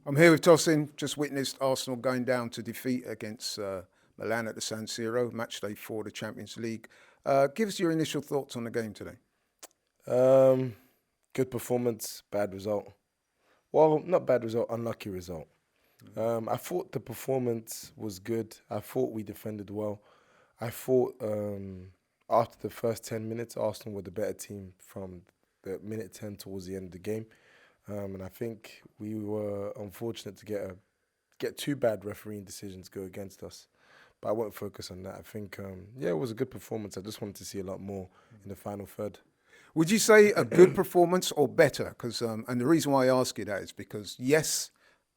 I'm here with Tosin. Just witnessed Arsenal going down to defeat against Milan at the San Siro, match day 4 of the Champions League. Give us your initial thoughts on the game today. Um, Good performance, bad result. Well, not bad result, unlucky result. I thought the performance was good. I thought we defended well. I thought after the first 10 minutes, Arsenal were the better team from the minute 10 towards the end of the game. And I think we were unfortunate to get two bad refereeing decisions go against us. But I won't focus on that. I think, it was a good performance. I just wanted to see a lot more in the final third. Would you say a good performance or better? Because and the reason why I ask you that is because yes,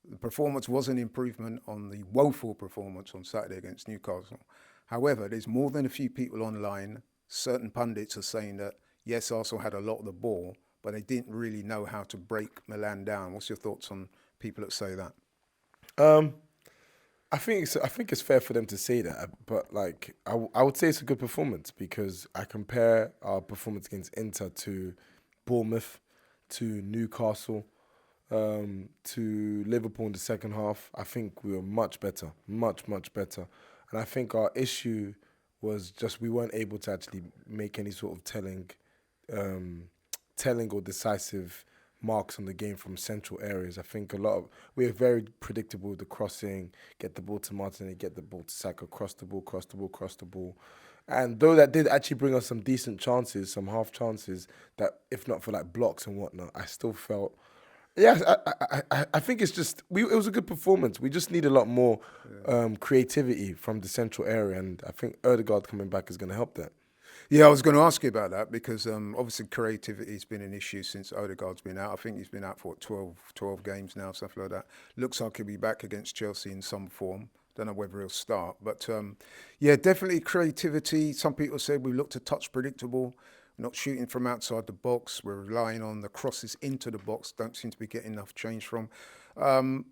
the performance was an improvement on the woeful performance on Saturday against Newcastle. However, there's more than a few people online. Certain pundits are saying that yes, Arsenal had a lot of the ball, but they didn't really know how to break Milan down. What's your thoughts on people that say that? Um, I think it's fair for them to say that, but like I would say it's a good performance because I compare our performance against Inter to Bournemouth, to Newcastle, to Liverpool in the second half. I think we were much better, much better, and I think our issue was just we weren't able to actually make any sort of telling or decisive marks on the game from central areas. I think we're very predictable with the crossing, get the ball to Martinelli, get the ball to Saka, cross the ball, cross the ball, cross the ball. And though that did actually bring us some decent chances, some half chances, that if not for like blocks and whatnot, I still felt, yeah, I think it's just, it was a good performance. We just need a lot more creativity from the central area, and I think Odegaard coming back is going to help that. Yeah, I was going to ask you about that because obviously creativity has been an issue since Odegaard's been out. I think he's been out for what, 12 games now, stuff like that. Looks like he'll be back against Chelsea in some form. Don't know whether he'll start. But yeah, definitely creativity. Some people said we looked a touch predictable, not shooting from outside the box. We're relying on the crosses into the box. Don't seem to be getting enough change from.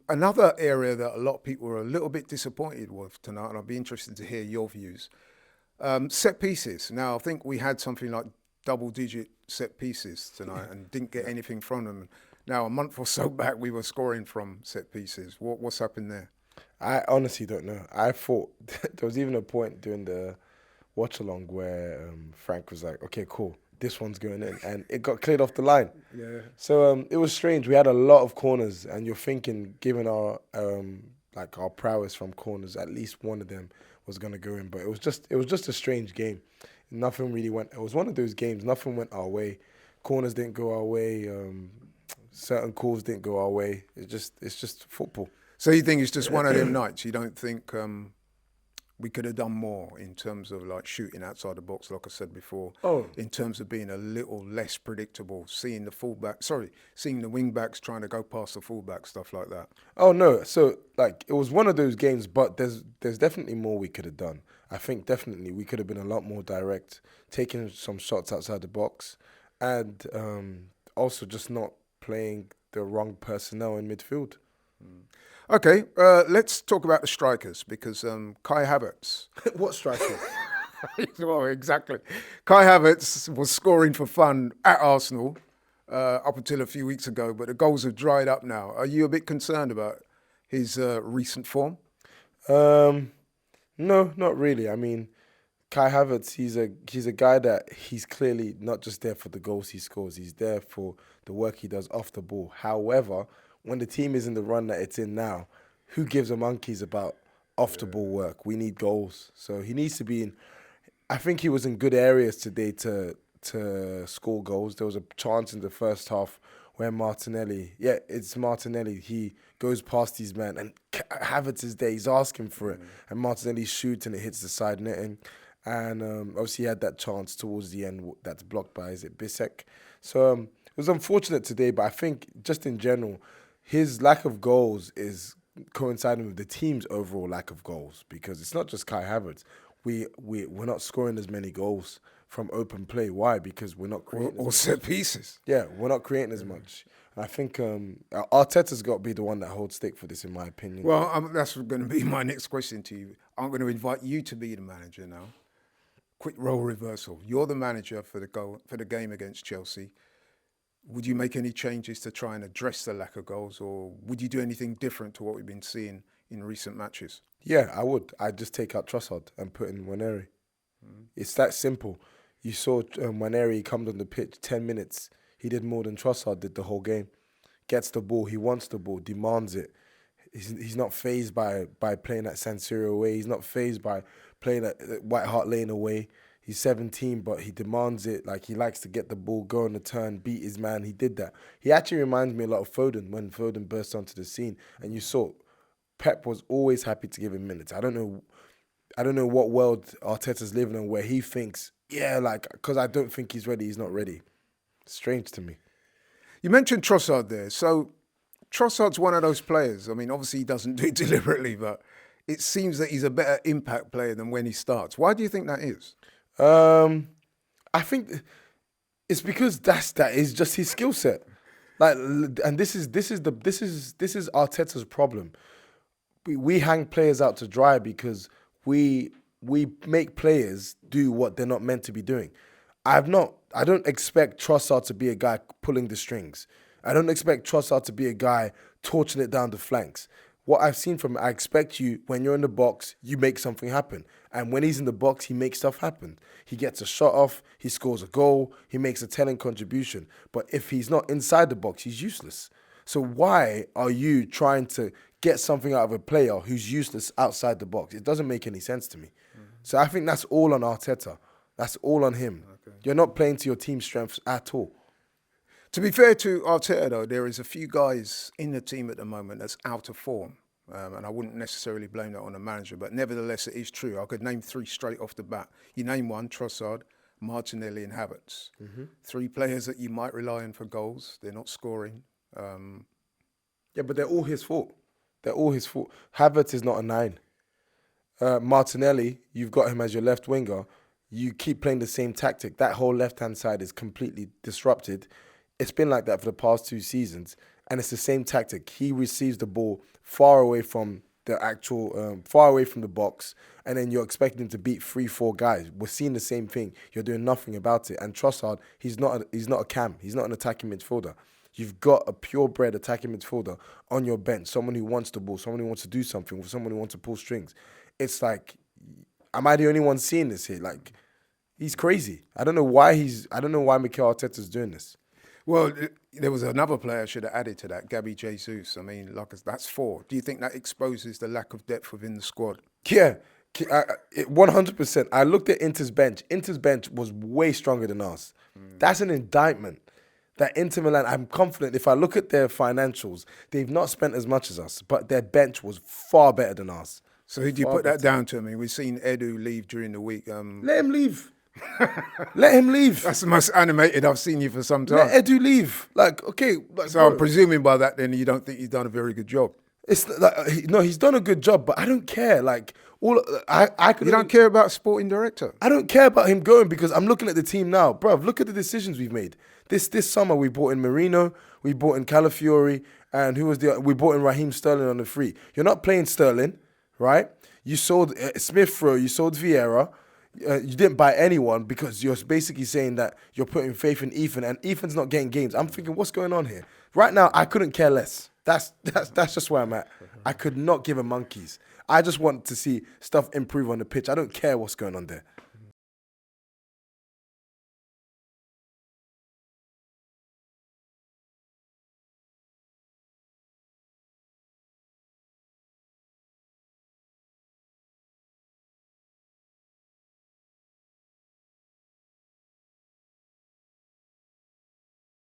Another area that a lot of people were a little bit disappointed with tonight, and I'd be interested to hear your views. Set pieces. Now, I think we had something like double-digit set pieces tonight and didn't get anything from them. Now, a month or so back, we were scoring from set pieces. What's happened there? I honestly don't know. I thought there was even a point during the watch along where Frank was like, "Okay, cool, this one's going in," and it got cleared off the line. Yeah. So it was strange. We had a lot of corners, and you're thinking, given our like our prowess from corners, at least one of them was gonna go in. But it was just a strange game. Nothing really went. It was one of those games. Nothing went our way. Corners didn't go our way. Certain calls didn't go our way. It's just football. So you think it's just one of them nights? You don't think we could have done more in terms of like shooting outside the box, like I said before, Oh, in terms of being a little less predictable, seeing the wing backs trying to go past the fullback, stuff like that. Oh no! So like it was one of those games, but there's definitely more we could have done. I think definitely we could have been a lot more direct, taking some shots outside the box, and also just not playing the wrong personnel in midfield. Okay, let's talk about the strikers because Kai Havertz. What striker? Well, exactly. Kai Havertz was scoring for fun at Arsenal up until a few weeks ago, but the goals have dried up now. Are you a bit concerned about his recent form? Um, no, not really. I mean, Kai Havertz, he's a guy that he's clearly not just there for the goals he scores. He's there for the work he does off the ball. However, when the team is in the run that it's in now, who gives a monkeys about off the ball work? We need goals, so he needs to be in. I think he was in good areas today to score goals. There was a chance in the first half where Martinelli, yeah, it's Martinelli. He goes past his man, and Havertz is there. He's asking for it, and Martinelli shoots and it hits the side netting. And obviously he had that chance towards the end that's blocked by, is it Bisek? So it was unfortunate today, but I think just in general, his lack of goals is coinciding with the team's overall lack of goals because it's not just Kai Havertz. We're not scoring as many goals from open play. Why? Because we're not creating Or set pieces? yeah, we're not creating as much. And I think Arteta's got to be the one that holds stick for this, in my opinion. Well, that's going to be my next question to you. I'm going to invite you to be the manager now. Quick role reversal. You're the manager for the game against Chelsea. would you make any changes to try and address the lack of goals, or would you do anything different to what we've been seeing in recent matches? Yeah, I would. I'd just take out Trossard and put in Waneri. It's that simple. You saw Waneri come on the pitch 10 minutes. He did more than Trossard did the whole game. Gets the ball. He wants the ball. Demands it. He's not fazed by playing at San Siro away. He's not fazed by playing at White Hart Lane away. He's 17, but he demands it. Like, he likes to get the ball, go on the turn, beat his man. He did that. He actually reminds me a lot of Foden when Foden burst onto the scene. And you saw Pep was always happy to give him minutes. I don't know what world Arteta's living in where he thinks, because I don't think he's ready, he's not ready. Strange to me. You mentioned Trossard there. So Trossard's one of those players. I mean, obviously he doesn't do it deliberately, but it seems that he's a better impact player than when he starts. Why do you think that is? I think it's because that is just his skill set. Like, and this is Arteta's problem. We hang players out to dry because we make players do what they're not meant to be doing. I don't expect Trossard to be a guy pulling the strings. I don't expect Trossard to be a guy torching it down the flanks. What I've seen from him, I expect you, when you're in the box, you make something happen. And when he's in the box, he makes stuff happen. He gets a shot off, he scores a goal, he makes a telling contribution. But if he's not inside the box, he's useless. So why are you trying to get something out of a player who's useless outside the box? It doesn't make any sense to me. So I think that's all on Arteta. That's all on him. Okay. You're not playing to your team's strengths at all. To be fair to Arteta, though, there is a few guys in the team at the moment that's out of form. And I wouldn't necessarily blame that on the manager, but nevertheless, it is true. I could name three straight off the bat. You name one, Trossard, Martinelli and Havertz. Mm-hmm. Three players that you might rely on for goals. They're not scoring. Yeah, but they're all his fault. They're all his fault. Havertz is not a 9. Martinelli, you've got him as your left winger. You keep playing the same tactic. That whole left-hand side is completely disrupted. It's been like that for the past 2 seasons, and it's the same tactic. He receives the ball far away from far away from the box, and then you're expecting him to beat 3-4 guys. We're seeing the same thing. You're doing nothing about it. And Trossard, he's not a cam. He's not an attacking midfielder. You've got a purebred attacking midfielder on your bench, someone who wants the ball, someone who wants to do something, someone who wants to pull strings. It's like, am I the only one seeing this here? Like, he's crazy. I don't know why Mikel Arteta's doing this. Well, there was another player I should have added to that, Gabby Jesus. I mean, that's 4. Do you think that exposes the lack of depth within the squad? Yeah, 100%. I looked at Inter's bench. Inter's bench was way stronger than us. That's an indictment. That Inter Milan, I'm confident, if I look at their financials, they've not spent as much as us, but their bench was far better than us. So who do you put that down to? I mean, we've seen Edu leave during the week. Let him leave. Let him leave. That's the most animated I've seen you for some time. Let Edu leave. Like, okay. So I'm presuming by that then you don't think he's done a very good job. It's like, no, he's done a good job, but I don't care. Like, I could. You don't care about sporting director? I don't care about him going because I'm looking at the team now. Bruv, look at the decisions we've made. This summer we brought in Marino, we brought in Calafiori, and we brought in Raheem Sterling on the free. You're not playing Sterling, right? You sold Smith-Rowe, you sold Vieira. You didn't buy anyone because you're basically saying that you're putting faith in Ethan, and Ethan's not getting games. I'm thinking, what's going on here? Right now, I couldn't care less. That's just where I'm at. I could not give a monkeys. I just want to see stuff improve on the pitch. I don't care what's going on there.